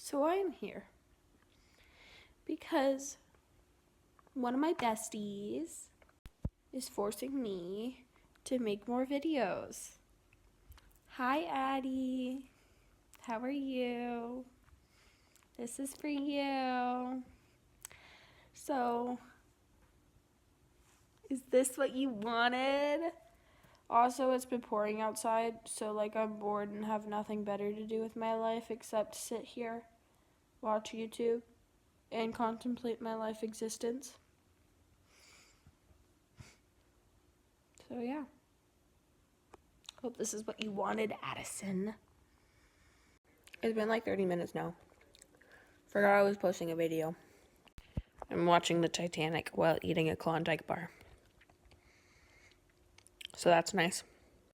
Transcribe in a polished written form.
So I'm here because one of my besties is forcing me to make more videos. Hi, Addie. How are you? This is for you. So, is this what you wanted? Also, it's been pouring outside, so I'm bored and have nothing better to do with my life except sit here, watch YouTube, and contemplate my life existence. So yeah. Hope this is what you wanted, Addison. It's been 30 minutes now. Forgot I was posting a video. I'm watching the Titanic while eating a Klondike bar. So that's nice.